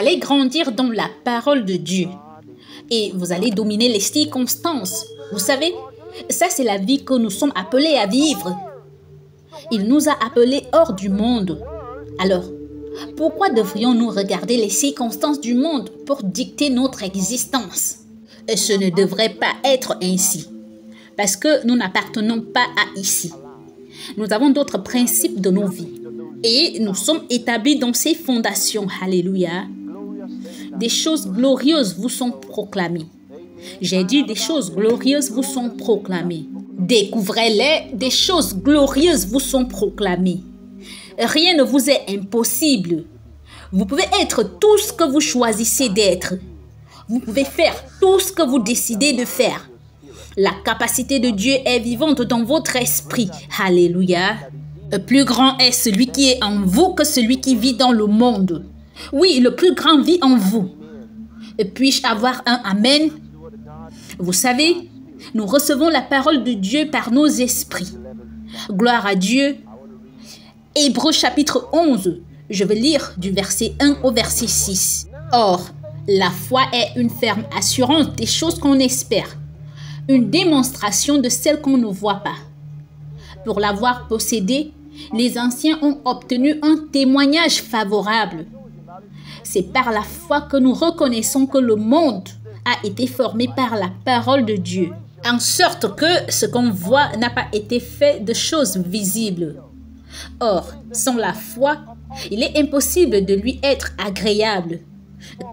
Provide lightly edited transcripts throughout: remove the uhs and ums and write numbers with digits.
allez grandir dans la parole de Dieu. Et vous allez dominer les circonstances. Vous savez, ça c'est la vie que nous sommes appelés à vivre. Il nous a appelés hors du monde. Alors, pourquoi devrions-nous regarder les circonstances du monde pour dicter notre existence? Ce ne devrait pas être ainsi, parce que nous n'appartenons pas à ici. Nous avons d'autres principes de nos vies et nous sommes établis dans ces fondations. Alléluia. Des choses glorieuses vous sont proclamées. J'ai dit des choses glorieuses vous sont proclamées. Découvrez-les, des choses glorieuses vous sont proclamées. Rien ne vous est impossible. Vous pouvez être tout ce que vous choisissez d'être. Vous pouvez faire tout ce que vous décidez de faire. La capacité de Dieu est vivante dans votre esprit. Alléluia. Le plus grand est celui qui est en vous que celui qui vit dans le monde. Oui, le plus grand vit en vous. Puis-je avoir un Amen? Vous savez, nous recevons la parole de Dieu par nos esprits. Gloire à Dieu. Hébreux chapitre 11, je vais lire du verset 1 au verset 6. Or, la foi est une ferme assurance des choses qu'on espère, une démonstration de celles qu'on ne voit pas. Pour l'avoir possédée, les anciens ont obtenu un témoignage favorable. C'est par la foi que nous reconnaissons que le monde a été formé par la parole de Dieu, en sorte que ce qu'on voit n'a pas été fait de choses visibles. Or, sans la foi, il est impossible de lui être agréable,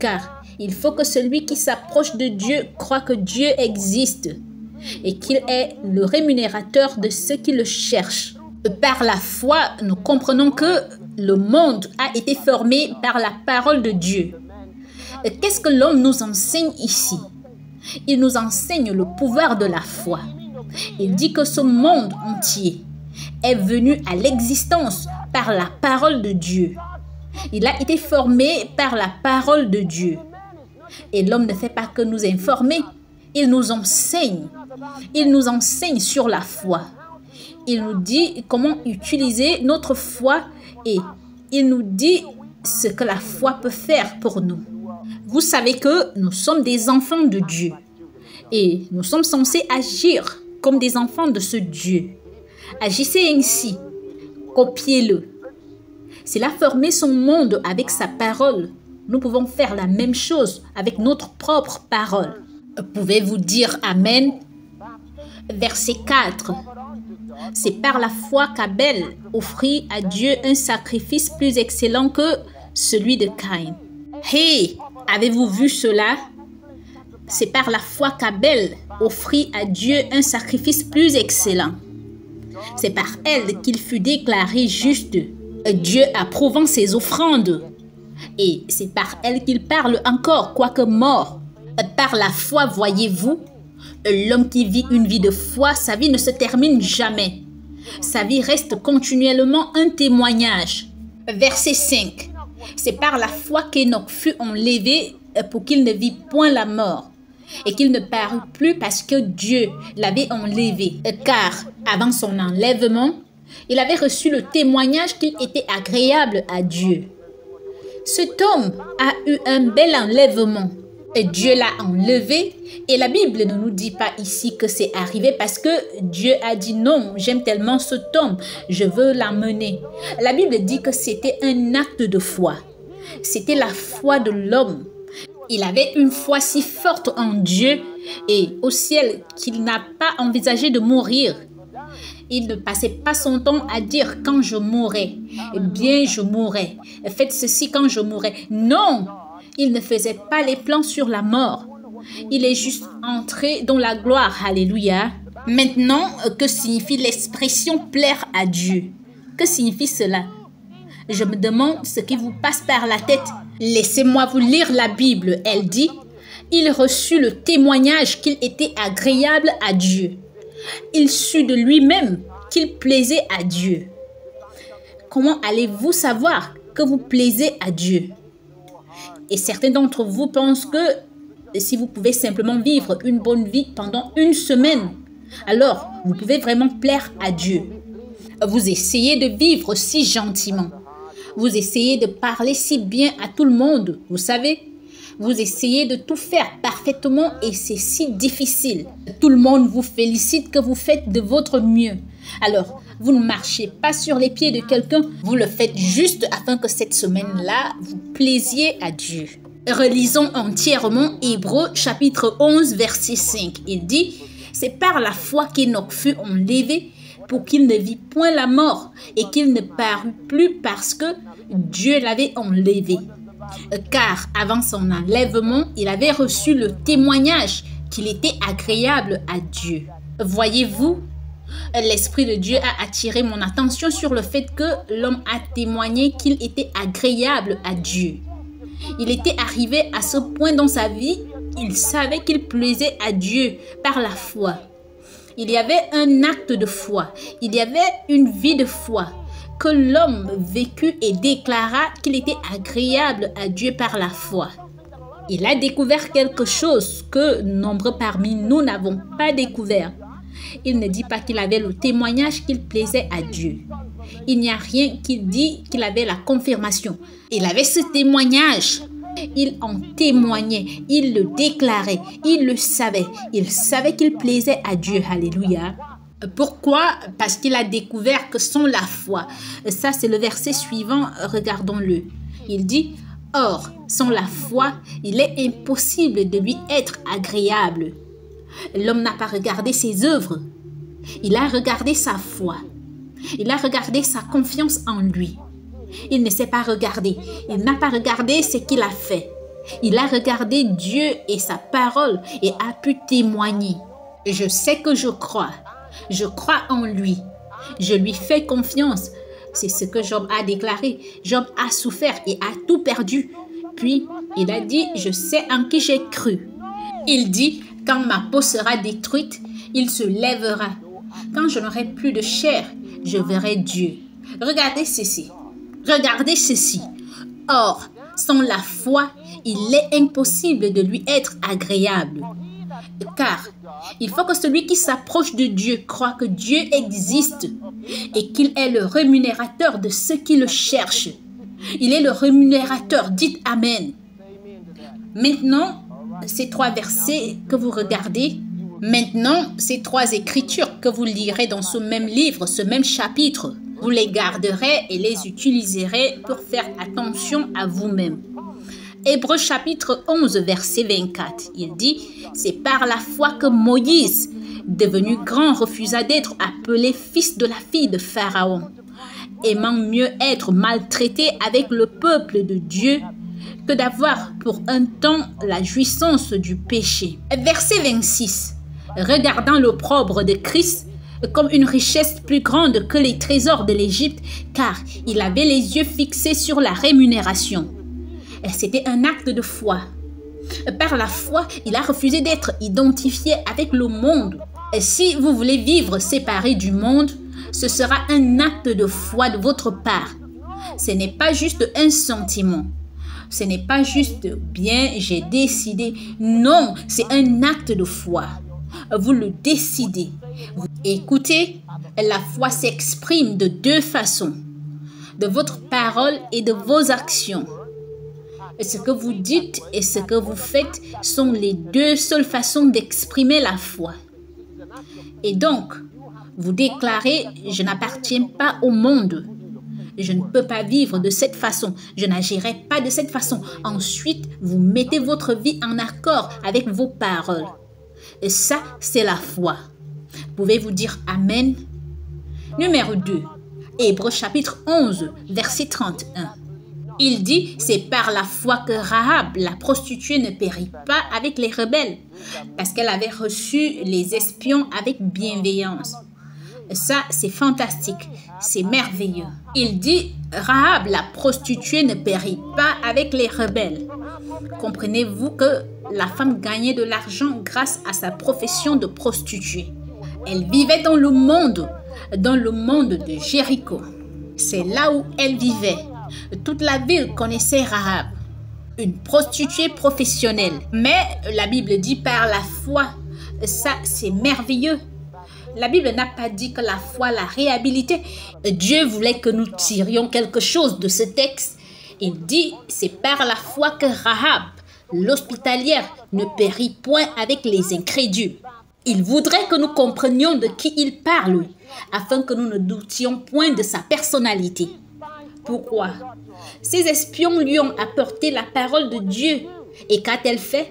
car il faut que celui qui s'approche de Dieu croit que Dieu existe et qu'il est le rémunérateur de ceux qui le cherchent. Par la foi, nous comprenons que le monde a été formé par la parole de Dieu. Qu'est-ce que l'homme nous enseigne ici? Il nous enseigne le pouvoir de la foi. Il dit que ce monde entier est venu à l'existence par la parole de Dieu. Il a été formé par la parole de Dieu. Et l'homme ne fait pas que nous informer, il nous enseigne. Il nous enseigne sur la foi. Il nous dit comment utiliser notre foi et il nous dit ce que la foi peut faire pour nous. Vous savez que nous sommes des enfants de Dieu et nous sommes censés agir comme des enfants de ce Dieu. Agissez ainsi, copiez-le. S'il a formé son monde avec sa parole, nous pouvons faire la même chose avec notre propre parole. Pouvez-vous dire Amen? Verset 4. C'est par la foi qu'Abel offrit à Dieu un sacrifice plus excellent que celui de Caïn. Hey, avez-vous vu cela? C'est par la foi qu'Abel offrit à Dieu un sacrifice plus excellent. C'est par elle qu'il fut déclaré juste, Dieu approuvant ses offrandes. Et c'est par elle qu'il parle encore, quoique mort. Par la foi, voyez-vous, l'homme qui vit une vie de foi, sa vie ne se termine jamais. Sa vie reste continuellement un témoignage. Verset 5. C'est par la foi qu'Enoch fut enlevé pour qu'il ne vit point la mort et qu'il ne parut plus parce que Dieu l'avait enlevé. Car avant son enlèvement, il avait reçu le témoignage qu'il était agréable à Dieu. Cet homme a eu un bel enlèvement. Dieu l'a enlevé et la Bible ne nous dit pas ici que c'est arrivé parce que Dieu a dit non, j'aime tellement cet homme, je veux l'emmener. La Bible dit que c'était un acte de foi. C'était la foi de l'homme. Il avait une foi si forte en Dieu et au ciel qu'il n'a pas envisagé de mourir. Il ne passait pas son temps à dire quand je mourrai, eh bien je mourrai. Faites ceci quand je mourrai. Non! Il ne faisait pas les plans sur la mort. Il est juste entré dans la gloire. Alléluia. Maintenant, que signifie l'expression plaire à Dieu? Que signifie cela? Je me demande ce qui vous passe par la tête. Laissez-moi vous lire la Bible. Elle dit, il reçut le témoignage qu'il était agréable à Dieu. Il sut de lui-même qu'il plaisait à Dieu. Comment allez-vous savoir que vous plaisez à Dieu? Et certains d'entre vous pensent que si vous pouvez simplement vivre une bonne vie pendant une semaine, alors vous pouvez vraiment plaire à Dieu. Vous essayez de vivre si gentiment. Vous essayez de parler si bien à tout le monde, vous savez. Vous essayez de tout faire parfaitement et c'est si difficile. Tout le monde vous félicite que vous faites de votre mieux. Alors, vous ne marchez pas sur les pieds de quelqu'un, vous le faites juste afin que cette semaine-là, vous plaisiez à Dieu. Relisons entièrement Hébreux chapitre 11, verset 5. Il dit, « C'est par la foi qu'Enoch fut enlevé pour qu'il ne vit point la mort et qu'il ne parut plus parce que Dieu l'avait enlevé. Car avant son enlèvement, il avait reçu le témoignage qu'il était agréable à Dieu. » Voyez-vous, l'Esprit de Dieu a attiré mon attention sur le fait que l'homme a témoigné qu'il était agréable à Dieu. Il était arrivé à ce point dans sa vie, il savait qu'il plaisait à Dieu par la foi. Il y avait un acte de foi, il y avait une vie de foi que l'homme vécut et déclara qu'il était agréable à Dieu par la foi. Il a découvert quelque chose que nombreux parmi nous n'avons pas découvert. Il ne dit pas qu'il avait le témoignage qu'il plaisait à Dieu. Il n'y a rien qui dit qu'il avait la confirmation. Il avait ce témoignage. Il en témoignait, il le déclarait, il le savait. Il savait qu'il plaisait à Dieu. Alléluia. Pourquoi? Parce qu'il a découvert que sans la foi. Ça, c'est le verset suivant. Regardons-le. Il dit, « Or, sans la foi, il est impossible de lui être agréable. » L'homme n'a pas regardé ses œuvres. Il a regardé sa foi. Il a regardé sa confiance en lui. Il ne s'est pas regardé. Il n'a pas regardé ce qu'il a fait. Il a regardé Dieu et sa parole et a pu témoigner. Je sais que je crois. Je crois en lui. Je lui fais confiance. C'est ce que Job a déclaré. Job a souffert et a tout perdu. Puis, il a dit, je sais en qui j'ai cru. Il dit, quand ma peau sera détruite, il se lèvera. Quand je n'aurai plus de chair, je verrai Dieu. Regardez ceci. Regardez ceci. Or, sans la foi, il est impossible de lui être agréable. Car il faut que celui qui s'approche de Dieu croit que Dieu existe et qu'il est le rémunérateur de ceux qui le cherchent. Il est le rémunérateur. Dites Amen. Maintenant, ces trois versets que vous regardez, maintenant, ces trois écritures que vous lirez dans ce même livre, ce même chapitre, vous les garderez et les utiliserez pour faire attention à vous-même. Hébreux chapitre 11, verset 24, il dit, « C'est par la foi que Moïse, devenu grand, refusa d'être appelé fils de la fille de Pharaon, aimant mieux être maltraité avec le peuple de Dieu que d'avoir pour un temps la jouissance du péché. » Verset 26, « Regardant l'opprobre de Christ comme une richesse plus grande que les trésors de l'Égypte, car il avait les yeux fixés sur la rémunération. » C'était un acte de foi. Par la foi, il a refusé d'être identifié avec le monde. Et si vous voulez vivre séparé du monde, ce sera un acte de foi de votre part. Ce n'est pas juste un sentiment. Ce n'est pas juste « bien, j'ai décidé ». Non, c'est un acte de foi. Vous le décidez. Écoutez, la foi s'exprime de deux façons. De votre parole et de vos actions. Ce que vous dites et ce que vous faites sont les deux seules façons d'exprimer la foi. Et donc, vous déclarez « Je n'appartiens pas au monde. Je ne peux pas vivre de cette façon. Je n'agirai pas de cette façon. » Ensuite, vous mettez votre vie en accord avec vos paroles. Et ça, c'est la foi. Pouvez-vous dire Amen? Numéro 2. Hébreux chapitre 11, verset 31. Il dit, c'est par la foi que Rahab, la prostituée, ne périt pas avec les rebelles, parce qu'elle avait reçu les espions avec bienveillance. Ça, c'est fantastique, c'est merveilleux. Il dit, Rahab, la prostituée, ne périt pas avec les rebelles. Comprenez-vous que la femme gagnait de l'argent grâce à sa profession de prostituée. Elle vivait dans le monde de Jéricho. C'est là où elle vivait. Toute la ville connaissait Rahab, une prostituée professionnelle. Mais la Bible dit par la foi, ça c'est merveilleux. La Bible n'a pas dit que la foi la réhabilitait. Dieu voulait que nous tirions quelque chose de ce texte. Il dit, c'est par la foi que Rahab, l'hospitalière, ne périt point avec les incrédules. Il voudrait que nous comprenions de qui il parle, afin que nous ne doutions point de sa personnalité. Pourquoi? Ces espions lui ont apporté la parole de Dieu. Et qu'a-t-elle fait?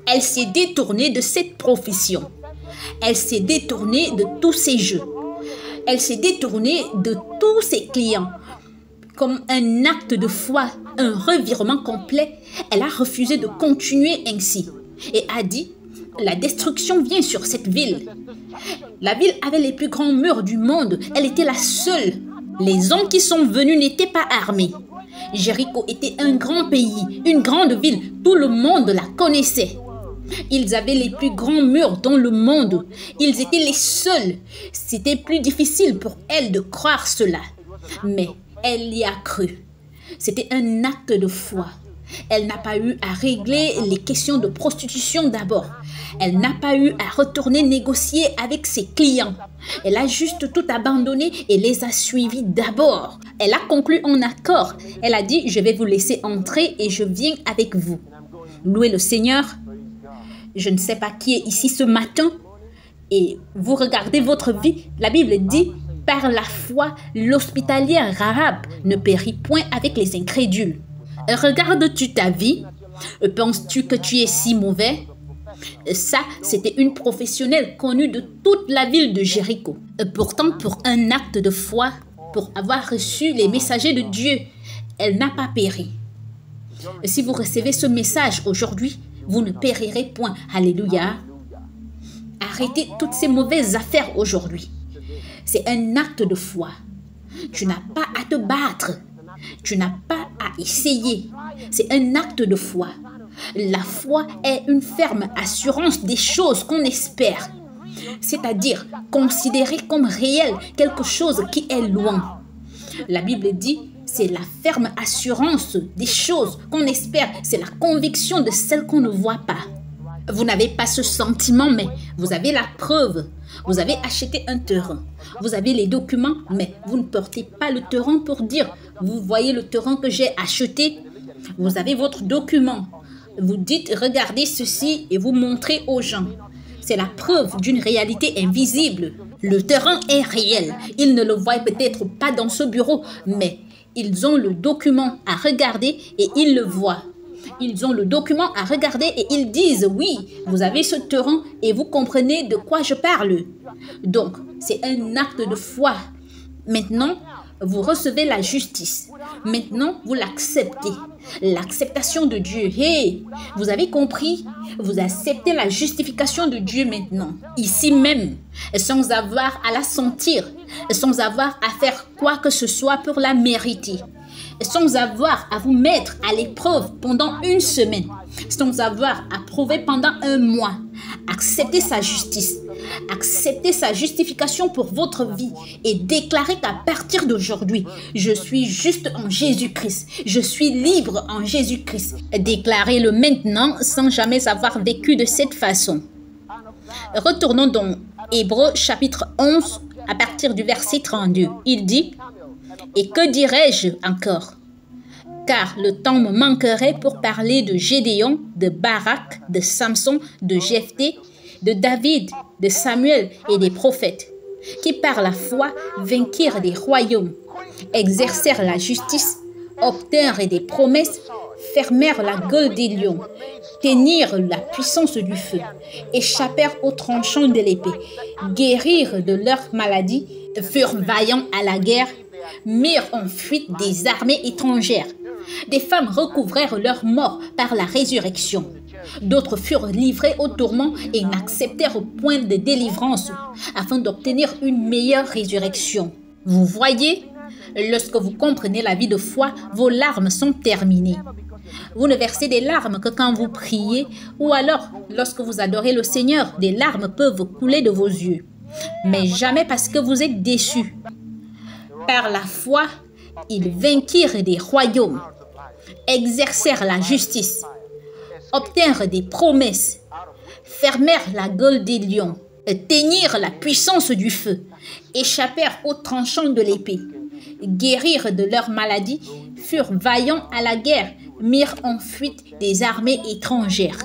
Elle s'est détournée de cette profession. Elle s'est détournée de tous ses jeux. Elle s'est détournée de tous ses clients. Comme un acte de foi, un revirement complet, elle a refusé de continuer ainsi et a dit, la destruction vient sur cette ville. La ville avait les plus grands murs du monde. Elle était la seule. Les hommes qui sont venus n'étaient pas armés. Jéricho était un grand pays, une grande ville. Tout le monde la connaissait. Ils avaient les plus grands murs dans le monde. Ils étaient les seuls. C'était plus difficile pour elle de croire cela. Mais elle y a cru. C'était un acte de foi. Elle n'a pas eu à régler les questions de prostitution d'abord. Elle n'a pas eu à retourner négocier avec ses clients. Elle a juste tout abandonné et les a suivis d'abord. Elle a conclu en accord. Elle a dit, je vais vous laisser entrer et je viens avec vous. Louez le Seigneur. Je ne sais pas qui est ici ce matin et vous regardez votre vie. La Bible dit, par la foi, l'hospitalière Rahab ne périt point avec les incrédules. Regardes-tu ta vie? Penses-tu que tu es si mauvais? Ça, c'était une professionnelle connue de toute la ville de Jéricho. Pourtant, pour un acte de foi, pour avoir reçu les messagers de Dieu, elle n'a pas péri. Si vous recevez ce message aujourd'hui, vous ne périrez point. Alléluia. Arrêtez toutes ces mauvaises affaires aujourd'hui. C'est un acte de foi. Tu n'as pas à te battre. Tu n'as pas à essayer. C'est un acte de foi. La foi est une ferme assurance des choses qu'on espère. C'est-à-dire considérer comme réel quelque chose qui est loin. La Bible dit, c'est la ferme assurance des choses qu'on espère. C'est la conviction de celles qu'on ne voit pas. Vous n'avez pas ce sentiment, mais vous avez la preuve. Vous avez acheté un terrain. Vous avez les documents, mais vous ne portez pas le terrain pour dire, vous voyez le terrain que j'ai acheté. Vous avez votre document. Vous dites, regardez ceci et vous montrez aux gens. C'est la preuve d'une réalité invisible. Le terrain est réel. Ils ne le voient peut-être pas dans ce bureau, mais ils ont le document à regarder et ils le voient. Ils ont le document à regarder et ils disent, oui, vous avez ce terrain et vous comprenez de quoi je parle. Donc, c'est un acte de foi. Maintenant, vous recevez la justice. Maintenant, vous l'acceptez. L'acceptation de Dieu. Hey, vous avez compris? Vous acceptez la justification de Dieu maintenant. Ici même, sans avoir à la sentir, sans avoir à faire quoi que ce soit pour la mériter. Sans avoir à vous mettre à l'épreuve pendant une semaine, sans avoir à prouver pendant un mois. Acceptez sa justice, acceptez sa justification pour votre vie et déclarez qu'à partir d'aujourd'hui, je suis juste en Jésus-Christ, je suis libre en Jésus-Christ. Déclarez-le maintenant sans jamais avoir vécu de cette façon. Retournons dans Hébreux chapitre 11 à partir du verset 32. Il dit, « Et que dirais-je encore ? Car le temps me manquerait pour parler de Gédéon, de Barak, de Samson, de Jephthé, de David, de Samuel et des prophètes, qui par la foi vainquirent des royaumes, exercèrent la justice, obtinrent des promesses, fermèrent la gueule des lions, teignirent la puissance du feu, échappèrent aux tranchants de l'épée, guérirent de leur maladie, furent vaillants à la guerre, mirent en fuite des armées étrangères. Des femmes recouvrèrent leur mort par la résurrection. D'autres furent livrés au tourment et n'acceptèrent point de délivrance afin d'obtenir une meilleure résurrection. Vous voyez, lorsque vous comprenez la vie de foi, vos larmes sont terminées. Vous ne versez des larmes que quand vous priez ou alors lorsque vous adorez le Seigneur, des larmes peuvent couler de vos yeux. Mais jamais parce que vous êtes déçus. Par la foi, ils vainquirent des royaumes, exercèrent la justice, obtinrent des promesses, fermèrent la gueule des lions, teignirent la puissance du feu, échappèrent aux tranchants de l'épée, guérirent de leur maladie, furent vaillants à la guerre, mirent en fuite des armées étrangères.